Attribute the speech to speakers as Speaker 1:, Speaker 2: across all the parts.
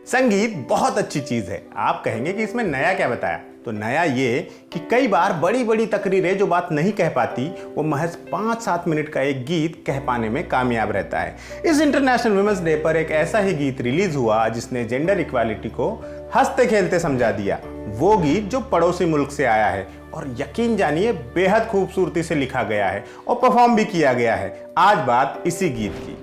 Speaker 1: संगीत बहुत अच्छी चीज है। आप कहेंगे कि इसमें नया क्या बताया? तो नया ये कि कई बार बड़ी बड़ी तकरीरें जो बात नहीं कह पाती वो महज 5-7 मिनट का एक गीत कह पाने में कामयाब रहता है। इस इंटरनेशनल वुमेन्स डे पर एक ऐसा ही गीत रिलीज हुआ जिसने जेंडर इक्वालिटी को हंसते खेलते समझा दिया। वो गीत जो पड़ोसी मुल्क से आया है और यकीन जानिए बेहद खूबसूरती से लिखा गया है और परफॉर्म भी किया गया है। आज बात इसी गीत की।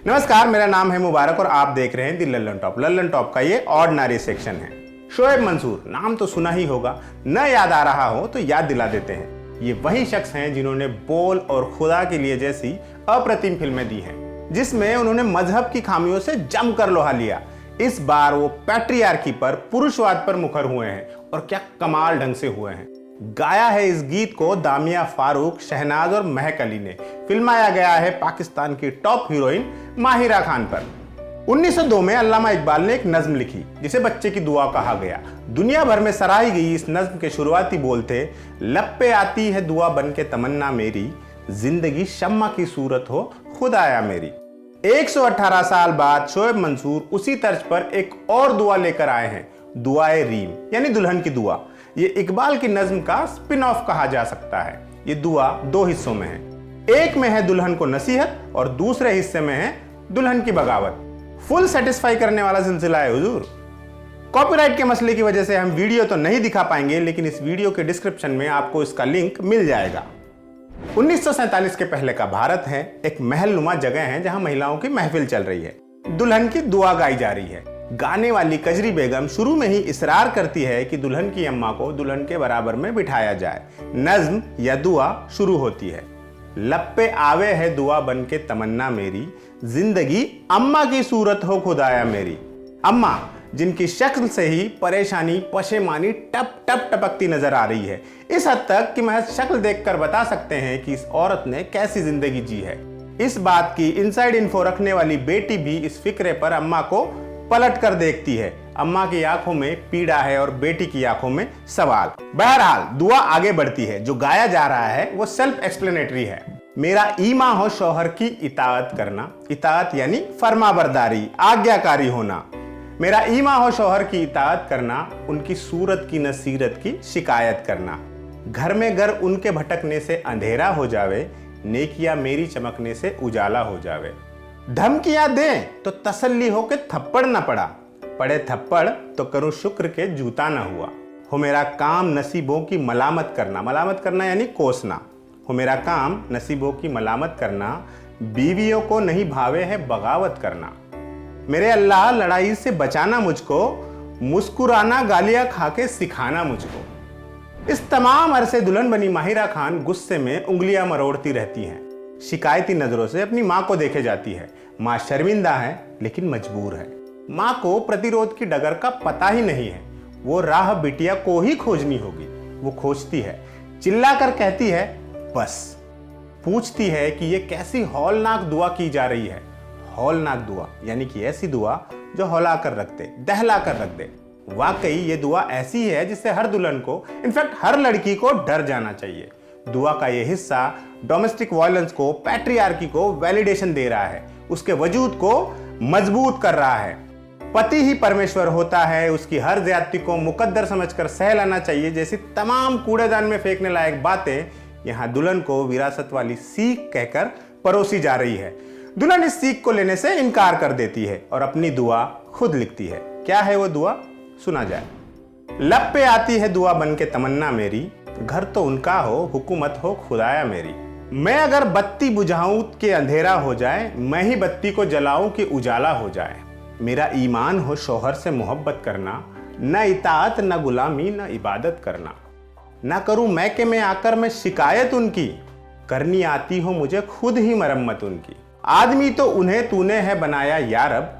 Speaker 1: नमस्कार, मेरा नाम है मुबारक और आप देख रहे हैं दी लल्लन टॉप। लल्लन टॉप का ये ऑर्डिनरी सेक्शन है। शोएब मंसूर नाम तो सुना ही होगा, न याद आ रहा हो तो याद दिला देते हैं। ये वही शख्स हैं जिन्होंने बोल और खुदा के लिए जैसी अप्रतिम फिल्में दी हैं, जिसमें उन्होंने मजहब की खामियों से जमकर लोहा लिया। इस बार वो पैट्रियार्की पर, पुरुषवाद पर मुखर हुए हैं और क्या कमाल ढंग से हुए हैं। गाया है इस गीत को दामिया फारूक, शहनाज और महक अली ने। फिल्माया गया है पाकिस्तान की टॉप हीरोइन माहिरा खान पर। 1902 में अल्लामा इकबाल ने एक नज्म लिखी जिसे बच्चे की दुआ कहा गया। दुनिया भर में सराही गई इस नज्म के शुरुआती बोल थे, लब पे आती है दुआ बन के तमन्ना मेरी, जिंदगी शम्मा की सूरत हो खुदाया मेरी। 118 साल बाद शोएब मंसूर उसी तर्ज पर एक और दुआ लेकर आए हैं, दुआए रीम यानी दुल्हन की दुआ। ये इकबाल की नज्म का स्पिन ऑफ कहा जा सकता है। ये दुआ 2 हिस्सों में है। एक में है दुल्हन को नसीहत और दूसरे हिस्से में है दुल्हन की बगावत। फुल सेटिस्फाई करने वाला सिलसिला है हुजूर। कॉपीराइट के मसले की वजह से हम वीडियो तो नहीं दिखा पाएंगे, लेकिन इस वीडियो के डिस्क्रिप्शन में आपको इसका लिंक मिल जाएगा। 1947 के पहले का भारत है। एक महलनुमा जगह है जहां महिलाओं की महफिल चल रही है। दुल्हन की दुआ गाई जा रही है। गाने वाली कजरी बेगम शुरू में ही इसरार करती है कि दुल्हन की अम्मा को दुल्हन के बराबर में बिठाया जाए। नज्म या दुआ शुरू होती है, लब पे आवे है दुआ बन के तमन्ना मेरी, जिंदगी अम्मा की सूरत हो खुदाया मेरी। अम्मा जिनकी शक्ल से ही परेशानी, पशेमानी टप टप टपकती नजर आ रही है, इस हद तक कि महज शक्ल देखकर बता सकते हैं कि इस औरत ने कैसी जिंदगी जी है। इस बात की इनसाइड इन्फो रखने वाली बेटी भी इस फिक्रे पर अम्मा को पलट कर देखती है। अम्मा की आंखों में पीड़ा है और बेटी की आंखों में सवाल। बहरहाल दुआ आगे बढ़ती है। जो गाया जा रहा है वो सेल्फ एक्सप्लेनेटरी है। मेरा ईमा हो शौहर की इताअत करना, इताअत यानी फरमाबरदारी, आज्ञाकारी होना। मेरा ईमा हो शौहर की इताअत करना, उनकी सूरत की नसीरत की शिकायत करना। घर में घर उनके भटकने से अंधेरा हो जावे, नेकिया मेरी चमकने से उजाला हो जावे। धमकियां दें तो तसल्ली हो के थप्पड़ न पड़ा, पड़े थप्पड़ तो करूं शुक्र के जूता न हुआ। हो मेरा काम नसीबों की मलामत करना, मलामत करना यानी कोसना। हो मेरा काम नसीबों की मलामत करना, बीवियों को नहीं भावे है बगावत करना। मेरे अल्लाह लड़ाई से बचाना मुझको, मुस्कुराना गालियां खा के सिखाना मुझको। इस तमाम अरसे दुल्हन बनी माहिरा खान गुस्से में उंगलियां मरोड़ती रहती हैं। शिकायती नजरों से अपनी माँ को देखे जाती है। माँ शर्मिंदा है लेकिन मजबूर है। माँ को प्रतिरोध की डगर का पता ही नहीं है। वो राह बिटिया को ही खोजनी होगी। वो खोजती है, चिल्ला कर कहती है बस। पूछती है कि ये कैसी हौलनाक दुआ की जा रही है। हौलनाक दुआ यानी कि ऐसी दुआ जो हौला कर रख दे, दहला कर रख दे। वाकई ये दुआ ऐसी है जिससे हर दुल्हन को, इनफैक्ट हर लड़की को डर जाना चाहिए। दुआ का ये हिस्सा डोमेस्टिक वायलेंस को, पैट्रियार्की को वैलिडेशन दे रहा है, उसके वजूद को मजबूत कर रहा है। पति ही परमेश्वर होता है, उसकी हर ज्यादती को मुकद्दर समझकर सह लेना चाहिए जैसी तमाम कूड़ेदान में फेंकने लायक बातें यहाँ दुल्हन को विरासत वाली सीख कहकर परोसी जा रही है। दुल्हन इस सीख को लेने से इनकार कर देती है और अपनी दुआ खुद लिखती है। क्या है वो दुआ, सुना जाए। लब पे आती है दुआ बन के तमन्ना मेरी, घर तो उनका हो हुकूमत हो खुदाया मेरी। मैं अगर बत्ती बुझाऊं कि अंधेरा हो जाए, मैं ही बत्ती को जलाऊं कि उजाला हो जाए। मेरा ईमान हो शौहर से मोहब्बत करना, न इताअत न गुलामी न इबादत करना। न करूं मैके में आकर मैं शिकायत उनकी, करनी आती हो मुझे खुद ही मरम्मत उनकी। आदमी तो उन्हें तूने है बनाया यारब,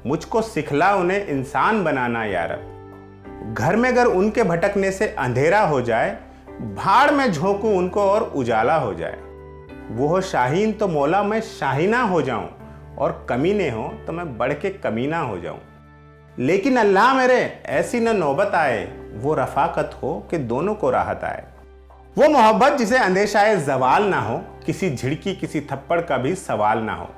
Speaker 1: मुझको सिखला उन्हें इंसान बनाना यारब। घर में अगर उनके भटकने से अंधेरा हो जाए, भाड़ में झोंकूं उनको और उजाला हो जाए। वो हो शाहीन तो मौला मैं शाहीना हो जाऊं, और कमीने हो तो मैं बढ़ के कमीना हो जाऊं। लेकिन अल्लाह मेरे ऐसी न नौबत आए, वो रफाकत हो कि दोनों को राहत आए। वो मोहब्बत जिसे अंदेशाए जवाल ना हो, किसी झिड़की किसी थप्पड़ का भी सवाल ना हो।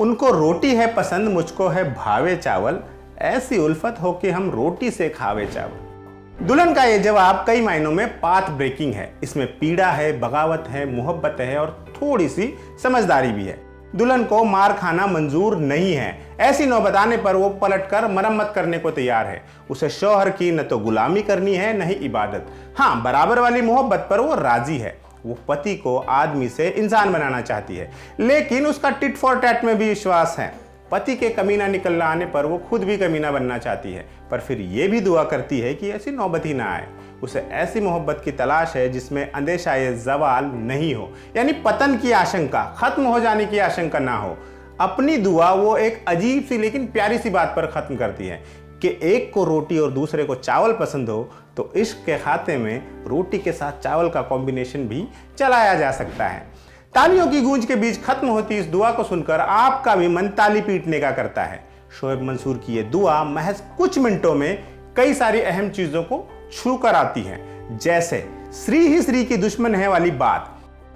Speaker 1: उनको रोटी है पसंद, मुझको है भावे चावल, ऐसी उल्फत हो कि हम रोटी से खावे चावल। दुल्हन का ये जवाब कई मायनों में पाथ ब्रेकिंग है। इसमें पीड़ा है, बगावत है, मोहब्बत है और थोड़ी सी समझदारी भी है। दुल्हन को मार खाना मंजूर नहीं है। ऐसी नौबत आने पर वो पलटकर मरम्मत करने को तैयार है। उसे शौहर की न तो गुलामी करनी है, न ही इबादत। हाँ, बराबर वाली मोहब्बत पर वो राजी है। वो पति को आदमी से इंसान बनाना चाहती है, लेकिन उसका टिट फॉर टैट में भी विश्वास है। पति के कमीना निकल आने पर वो खुद भी कमीना बनना चाहती है, पर फिर ये भी दुआ करती है कि ऐसी नौबत ही ना आए। उसे ऐसी मोहब्बत की तलाश है जिसमें अंदेशाए ज़वाल नहीं हो, यानी पतन की आशंका, खत्म हो जाने की आशंका ना हो। अपनी दुआ वो एक अजीब सी लेकिन प्यारी सी बात पर खत्म करती है कि एक को रोटी और दूसरे को चावल पसंद हो तो इश्क के खाते में रोटी के साथ चावल का कॉम्बिनेशन भी चलाया जा सकता है। तालियों की गूंज के बीच खत्म होती इस दुआ को सुनकर आपका भी मन ताली पीटने का करता है। शोएब मंसूर की ये दुआ महज कुछ मिनटों में कई सारी अहम चीजों को छू कर आती है, जैसे श्री ही श्री की दुश्मन है वाली बात,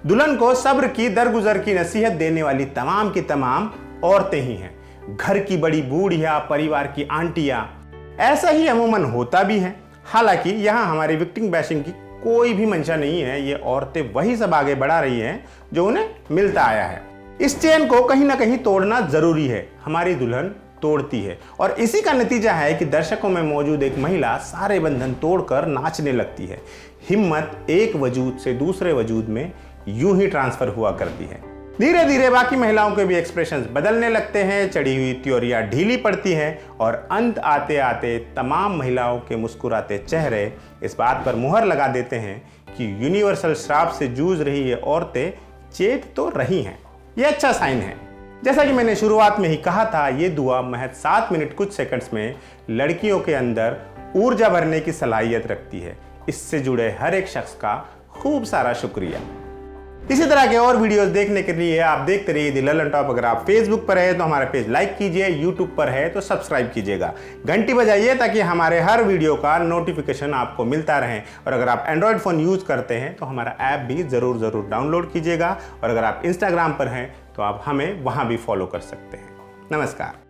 Speaker 1: दुल्हन को सब्र की दरगुजर की नसीहत देने वाली तमाम की तमाम औरतें ही हैं, घर की बड़ी बूढ़िया, परिवार की आंटियां। ऐसा ही अमूमन होता भी है। हालांकि यहाँ हमारी विक्टिम बैशिंग की कोई भी मंशा नहीं है। ये औरतें वही सब आगे बढ़ा रही हैं जो उन्हें मिलता आया है। इस चेन को कहीं ना कहीं तोड़ना जरूरी है। हमारी दुल्हन तोड़ती है और इसी का नतीजा है कि दर्शकों में मौजूद एक महिला सारे बंधन तोड़कर नाचने लगती है। हिम्मत एक वजूद से दूसरे वजूद में यूं ही ट्रांसफर हुआ करती है। धीरे धीरे बाकी महिलाओं के भी एक्सप्रेशंस बदलने लगते हैं, चढ़ी हुई त्योरियां ढीली पड़ती हैं और अंत आते आते तमाम महिलाओं के मुस्कुराते चेहरे इस बात पर मुहर लगा देते हैं कि यूनिवर्सल श्राप से जूझ रही ये औरतें चेत तो रही हैं। ये अच्छा साइन है। जैसा कि मैंने शुरुआत में ही कहा था, ये दुआ महज 7 मिनट कुछ सेकंड्स में लड़कियों के अंदर ऊर्जा भरने की सलाहियत रखती है। इससे जुड़े हर एक शख्स का खूब सारा शुक्रिया। इसी तरह के और वीडियोस देखने के लिए आप देखते रहिए द ललन टॉप। अगर आप फेसबुक पर है तो हमारा पेज लाइक कीजिए, यूट्यूब पर है तो सब्सक्राइब कीजिएगा, घंटी बजाइए ताकि हमारे हर वीडियो का नोटिफिकेशन आपको मिलता रहे। और अगर आप एंड्रॉयड फ़ोन यूज़ करते हैं तो हमारा ऐप भी ज़रूर डाउनलोड कीजिएगा। और अगर आप इंस्टाग्राम पर हैं तो आप हमें वहाँ भी फॉलो कर सकते हैं। नमस्कार।